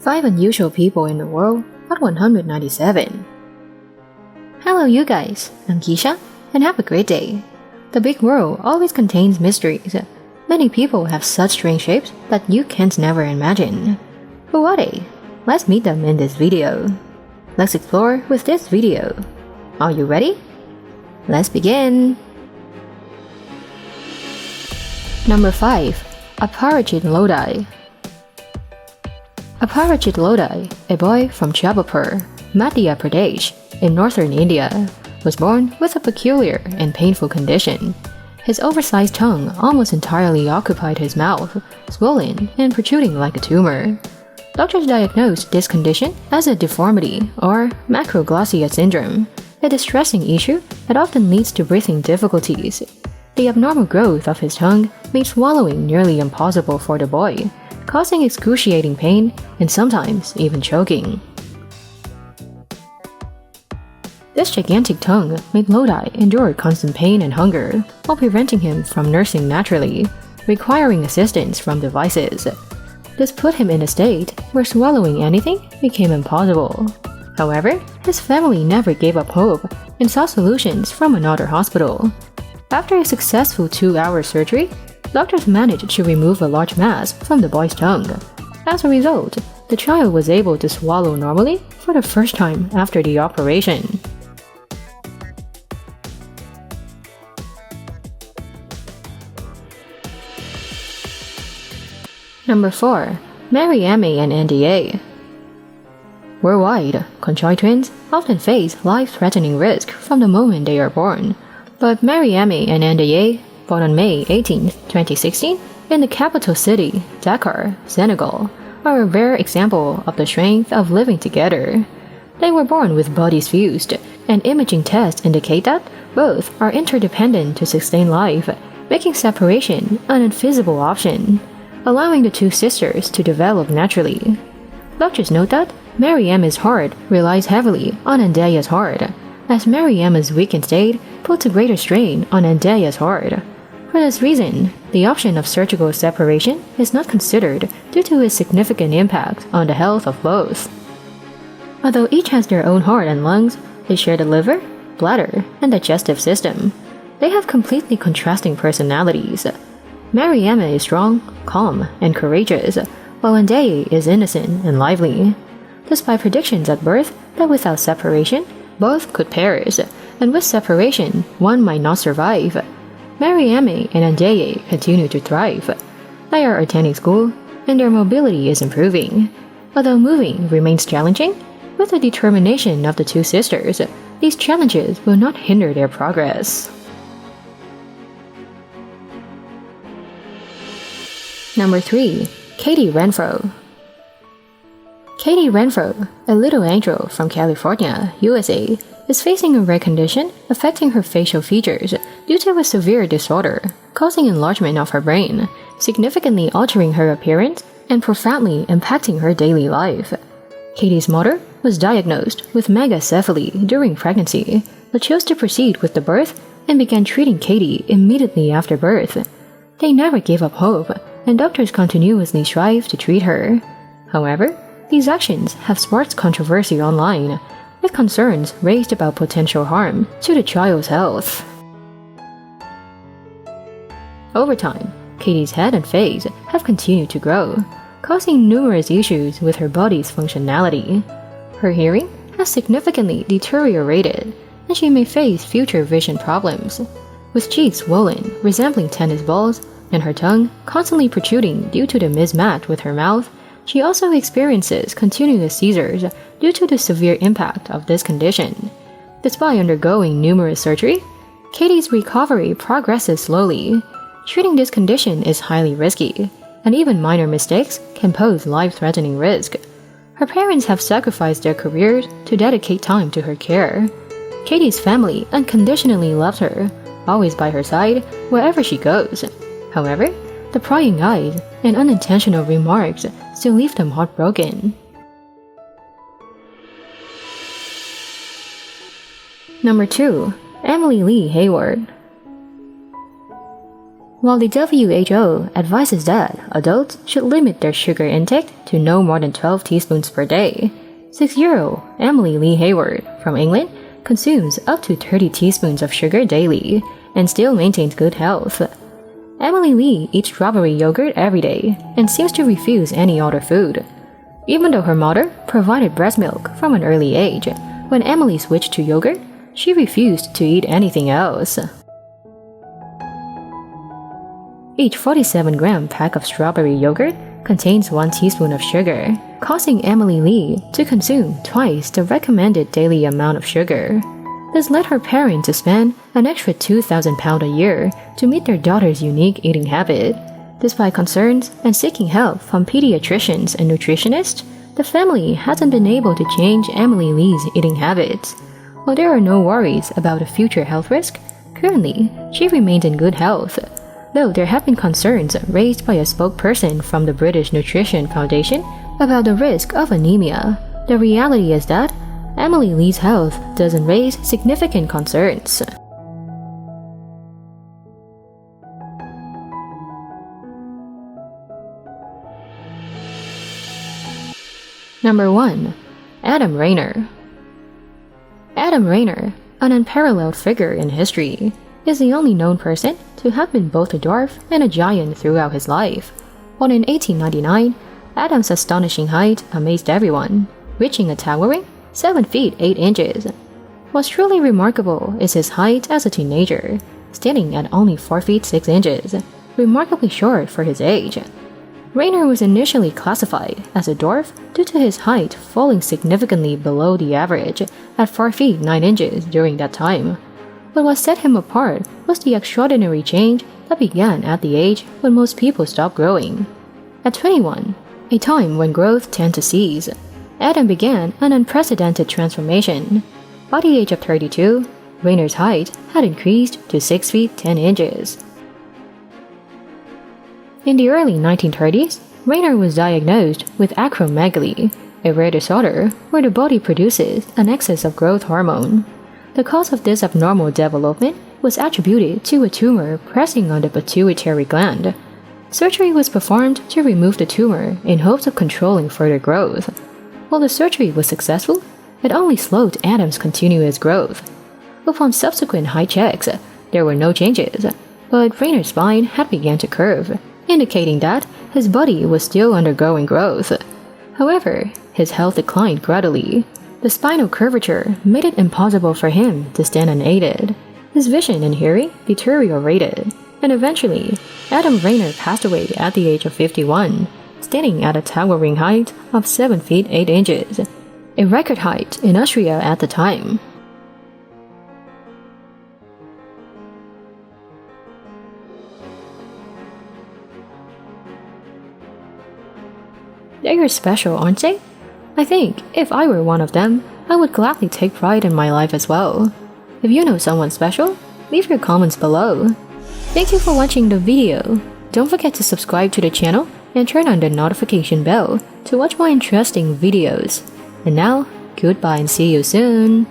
5 unusual people in the world at 197. Hello you guys, I'm Keisha, and have a great day. The big world always contains mysteries. Many people have such strange shapes that you can't never imagine. Who are they? Let's meet them in this video. Let's explore with this video. Are you ready? Let's begin! Number 5. Aparajit Lodai. Aparajit Lodai, a boy from Jabalpur, Madhya Pradesh, in northern India, was born with a peculiar and painful condition. His oversized tongue almost entirely occupied his mouth, swollen and protruding like a tumor. Doctors diagnosed this condition as a deformity or macroglossia syndrome, a distressing issue that often leads to breathing difficulties. The abnormal growth of his tongue made swallowing nearly impossible for the boy, causing excruciating pain and sometimes even choking. This gigantic tongue made Lodai endure constant pain and hunger while preventing him from nursing naturally, requiring assistance from devices. This put him in a state where swallowing anything became impossible. However, his family never gave up hope and sought solutions from another hospital. After a successful 2-hour surgery, doctors managed to remove a large mass from the boy's tongue. As a result, the child was able to swallow normally for the first time after the operation. Number 4. Mariammy and NDA. Worldwide, conjoined twins often face life-threatening risk from the moment they are born. But Mariammy and NDA, born on May 18, 2016, in the capital city, Dakar, Senegal, are a rare example of the strength of living together. They were born with bodies fused, and imaging tests indicate that both are interdependent to sustain life, making separation an infeasible option, allowing the two sisters to develop naturally. Doctors note that Mariammy's heart relies heavily on Ndea's heart, as Mariamma's weakened state puts a greater strain on Ndea's heart. For this reason, the option of surgical separation is not considered due to its significant impact on the health of both. Although each has their own heart and lungs, they share the liver, bladder, and digestive system. They have completely contrasting personalities. Mariammy is strong, calm, and courageous, while Ndea is innocent and lively. Despite predictions at birth that without separation, both could perish, and with separation, one might not survive, Mariammy and Ndea continue to thrive. They are attending school, and their mobility is improving. Although moving remains challenging, with the determination of the two sisters, these challenges will not hinder their progress. Number 3. Katie Renfro. Katie Renfro, a little angel from California, USA, is facing a rare condition affecting her facial features due to a severe disorder, causing enlargement of her brain, significantly altering her appearance and profoundly impacting her daily life. Katie's mother was diagnosed with megacephaly during pregnancy, but chose to proceed with the birth and began treating Katie immediately after birth. They never gave up hope, and doctors continuously strive to treat her. However, these actions have sparked controversy online, with concerns raised about potential harm to the child's health. Over time, Katie's head and face have continued to grow, causing numerous issues with her body's functionality. Her hearing has significantly deteriorated, and she may face future vision problems, with cheeks swollen, resembling tennis balls, and her tongue constantly protruding due to the mismatch with her mouth. She also experiences continuous seizures due to the severe impact of this condition. Despite undergoing numerous surgery, Katie's recovery progresses slowly. Treating this condition is highly risky, and even minor mistakes can pose life-threatening risk. Her parents have sacrificed their careers to dedicate time to her care. Katie's family unconditionally loves her, always by her side wherever she goes. However, the prying eyes and unintentional remarks still leave them heartbroken. Number 2. Emily Lee Hayward. While the WHO advises that adults should limit their sugar intake to no more than 12 teaspoons per day, 6-year-old Emily Lee Hayward from England consumes up to 30 teaspoons of sugar daily and still maintains good health. Emily Lee eats strawberry yogurt every day and seems to refuse any other food. Even though her mother provided breast milk from an early age, when Emily switched to yogurt, she refused to eat anything else. Each 47-gram pack of strawberry yogurt contains 1 teaspoon of sugar, causing Emily Lee to consume twice the recommended daily amount of sugar. This led her parents to spend an extra £2,000 a year to meet their daughter's unique eating habit. Despite concerns and seeking help from pediatricians and nutritionists, the family hasn't been able to change Emily Lee's eating habits. While there are no worries about a future health risk, currently she remains in good health. Though there have been concerns raised by a spokesperson from the British Nutrition Foundation about the risk of anemia, the reality is that Emily Lee's health doesn't raise significant concerns. Number 1. Adam Rayner. Adam Rayner, an unparalleled figure in history, is the only known person to have been both a dwarf and a giant throughout his life. While in 1899, Adam's astonishing height amazed everyone, reaching a towering 7 feet 8 inches. What's truly remarkable is his height as a teenager, standing at only 4 feet 6 inches, remarkably short for his age. Rayner was initially classified as a dwarf due to his height falling significantly below the average at 4 feet 9 inches during that time. But what set him apart was the extraordinary change that began at the age when most people stopped growing. At 21, a time when growth tends to cease, Adam began an unprecedented transformation. By the age of 32, Rayner's height had increased to 6 feet 10 inches. In the early 1930s, Rayner was diagnosed with acromegaly, a rare disorder where the body produces an excess of growth hormone. The cause of this abnormal development was attributed to a tumor pressing on the pituitary gland. Surgery was performed to remove the tumor in hopes of controlling further growth. While the surgery was successful, it only slowed Adam's continuous growth. Upon subsequent height checks, there were no changes, but Rayner's spine had begun to curve, indicating that his body was still undergoing growth. However, his health declined gradually. The spinal curvature made it impossible for him to stand unaided. His vision and hearing deteriorated, and eventually, Adam Rayner passed away at the age of 51, standing at a towering height of 7 feet 8 inches, a record height in Austria at the time. They are special, aren't they? I think if I were one of them, I would gladly take pride in my life as well. If you know someone special, leave your comments below. Thank you for watching the video. Don't forget to subscribe to the channel and turn on the notification bell to watch more interesting videos. And now, goodbye and see you soon.